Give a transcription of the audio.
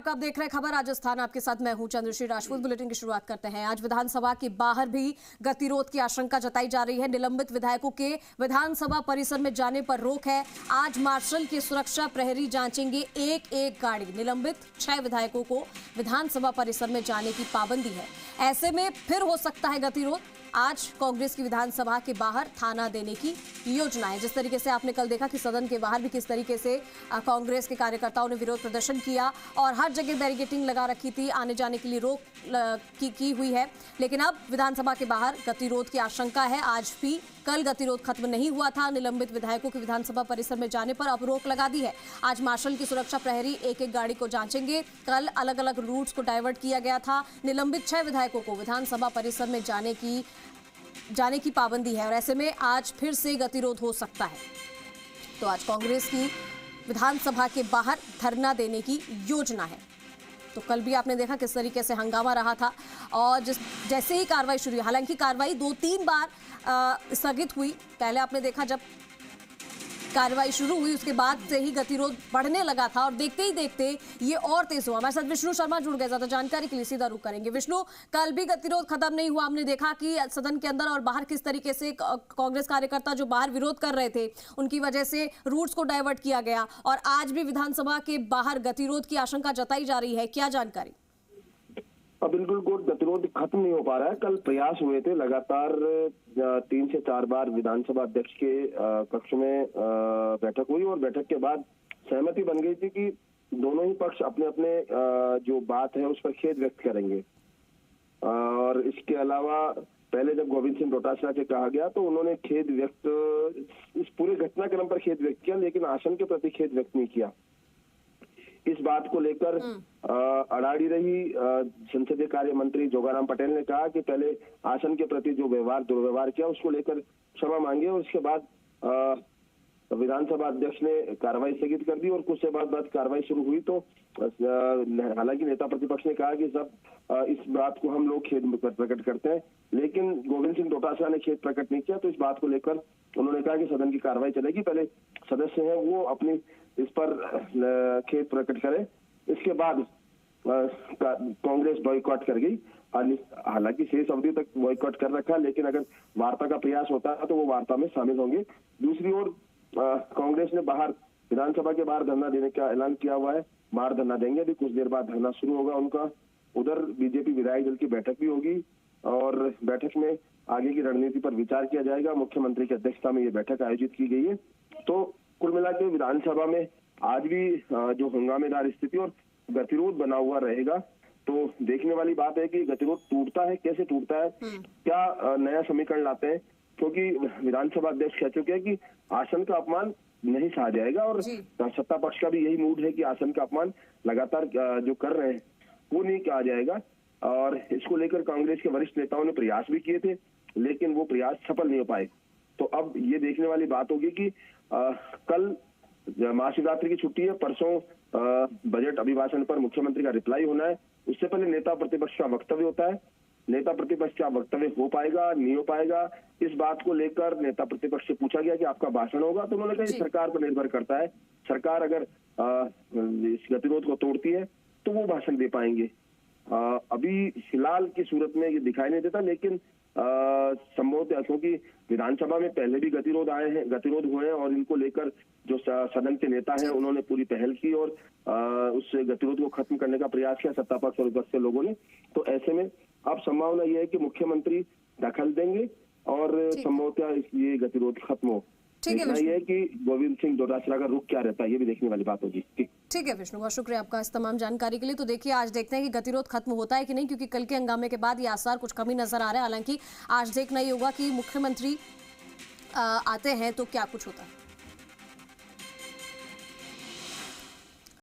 आप देख रहे हैं खबर राजस्थान, आपके साथ मैं हूं चंद्रश्री राजपूत। बुलेटिन की शुरुआत करते हैं। आज विधानसभा के बाहर भी गतिरोध की आशंका जताई जा रही है। निलंबित विधायकों के विधानसभा परिसर में जाने पर रोक है। आज मार्शल की सुरक्षा प्रहरी जांचेंगे एक एक गाड़ी। निलंबित 6 विधायकों को विधानसभा परिसर में जाने की पाबंदी है। ऐसे में फिर हो सकता है गतिरोध। आज कांग्रेस की विधानसभा के बाहर थाना देने की योजना है। जिस तरीके से आपने कल देखा कि सदन के बाहर भी किस तरीके से कांग्रेस के कार्यकर्ताओं ने विरोध प्रदर्शन किया और हर जगह बैरिकेडिंग लगा रखी थी, आने जाने के लिए रोक की हुई है। लेकिन अब विधानसभा के बाहर गतिरोध की आशंका है। आज भी कल गतिरोध खत्म नहीं हुआ था। निलंबित विधायकों के विधानसभा परिसर में जाने पर अब रोक लगा दी है। आज मार्शल की सुरक्षा प्रहरी एक एक गाड़ी को जांचेंगे। कल अलग अलग रूट्स को डाइवर्ट किया गया था। निलंबित 6 विधायकों को विधानसभा परिसर में जाने की पाबंदी है और ऐसे में आज फिर से गतिरोध हो सकता है। तो आज कांग्रेस की विधानसभा के बाहर धरना देने की योजना है। तो कल भी आपने देखा किस तरीके से हंगामा रहा था और जैसे ही कार्रवाई शुरू हुई, हालांकि कार्रवाई 2-3 बार स्थगित हुई। पहले आपने देखा जब कार्रवाई शुरू हुई उसके बाद से ही गतिरोध बढ़ने लगा था और देखते ही देखते ये और तेज हुआ। हमारे साथ विष्णु शर्मा जुड़ गए, ज्यादा जानकारी के लिए सीधा रुख करेंगे। विष्णु, कल भी गतिरोध खत्म नहीं हुआ। हमने देखा कि सदन के अंदर और बाहर किस तरीके से कांग्रेस कार्यकर्ता जो बाहर विरोध कर रहे थे उनकी वजह से रूट्स को डाइवर्ट किया गया और आज भी विधानसभा के बाहर गतिरोध की आशंका जताई जा रही है। क्या जानकारी? बिल्कुल गतिरोध खत्म नहीं हो पा रहा है। कल प्रयास हुए थे, लगातार 3 से 4 बार विधानसभा अध्यक्ष के कक्ष में बैठक हुई और बैठक के बाद सहमति बन गई थी कि दोनों ही पक्ष अपने अपने जो बात है उस पर खेद व्यक्त करेंगे। और इसके अलावा पहले जब गोविंद सिंह डोटासरा के कहा गया तो उन्होंने खेद व्यक्त, इस पूरे घटनाक्रम पर खेद व्यक्त किया, लेकिन आसन के प्रति खेद व्यक्त नहीं किया। इस बात को लेकर अड़ाड़ी रही संसदीय कार्य मंत्री जोगाराम पटेल ने कहा कि पहले आसन के प्रति जो दुर्व्यवहार किया उसको लेकर क्षमा मांगे और उसके बाद विधानसभा अध्यक्ष ने कार्रवाई स्थगित कर दी और कुछ देर बाद कार्रवाई शुरू हुई। तो हालांकि नेता प्रतिपक्ष ने कहा कि सब इस बात को हम लोग खेद प्रकट करते हैं, लेकिन गोविंद सिंह डोटासरा ने खेद प्रकट नहीं किया। तो इस बात को लेकर उन्होंने कहा कि सदन की कार्रवाई चलेगी, पहले सदस्य हैं वो अपनी इस पर खेद प्रकट करें। इसके बाद कांग्रेस बॉयकॉट कर गई। हालांकि शेष अवधि तक बॉयकॉट कर रखा, लेकिन अगर वार्ता का प्रयास होता है तो वो वार्ता में शामिल होंगे। दूसरी ओर कांग्रेस ने बाहर विधानसभा के बाहर धरना देने का ऐलान किया हुआ है। बाहर धरना देंगे, अभी कुछ देर बाद धरना शुरू होगा उनका। उधर बीजेपी विधायक दल की बैठक भी होगी और बैठक में आगे की रणनीति पर विचार किया जाएगा। मुख्यमंत्री की अध्यक्षता में ये बैठक आयोजित की गई है। तो कुल मिला के विधानसभा में आज भी जो हंगामेदार स्थिति और गतिरोध बना हुआ रहेगा। तो देखने वाली बात है कि गतिरोध टूटता है, कैसे टूटता है, क्या नया समीकरण लाते हैं, क्योंकि विधानसभा अध्यक्ष कह चुके हैं कि आसन का अपमान नहीं सहा जाएगा और सत्ता पक्ष का भी यही मूड है कि आसन का अपमान लगातार जो कर रहे हैं वो नहीं कहा जाएगा। और इसको लेकर कांग्रेस के वरिष्ठ नेताओं ने प्रयास भी किए थे, लेकिन वो प्रयास सफल नहीं हो पाए। तो अब ये देखने वाली बात होगी कि कल महाशिवरात्रि की छुट्टी है, परसों बजट अभिभाषण पर मुख्यमंत्री का रिप्लाई होना है। उससे पहले नेता प्रतिपक्ष का वक्तव्य होता है। नेता प्रतिपक्ष का वक्तव्य हो पाएगा नहीं हो पाएगा, इस बात को लेकर नेता प्रतिपक्ष से पूछा गया कि आपका भाषण होगा, तो उन्होंने कहा सरकार पर निर्भर करता है। सरकार अगर इस गतिरोध को तोड़ती है तो वो भाषण दे पाएंगे। अभी फिलहाल की सूरत में ये दिखाई नहीं देता, लेकिन संभवतः क्योंकि विधानसभा में पहले भी गतिरोध हुए हैं और इनको लेकर जो सदन के नेता हैं उन्होंने पूरी पहल की और उस गतिरोध को खत्म करने का प्रयास किया सत्ता पक्ष और विपक्ष के लोगों ने। तो ऐसे में अब संभावना यह है कि मुख्यमंत्री दखल देंगे और संभवतः ये गतिरोध खत्म हो। देखना यह है कि गोविंद सिंह डोटासरा का रुख क्या रहता है, ये भी देखने वाली बात होगी। ठीक है विष्णु, बहुत शुक्रिया आपका इस तमाम जानकारी के लिए। तो देखिए आज देखते हैं कि गतिरोध खत्म होता है कि नहीं, क्योंकि कल के हंगामे के बाद ये आसार कुछ कमी नजर आ रहा है। हालांकि आज देखना ही होगा कि मुख्यमंत्री आते हैं तो क्या कुछ होता है।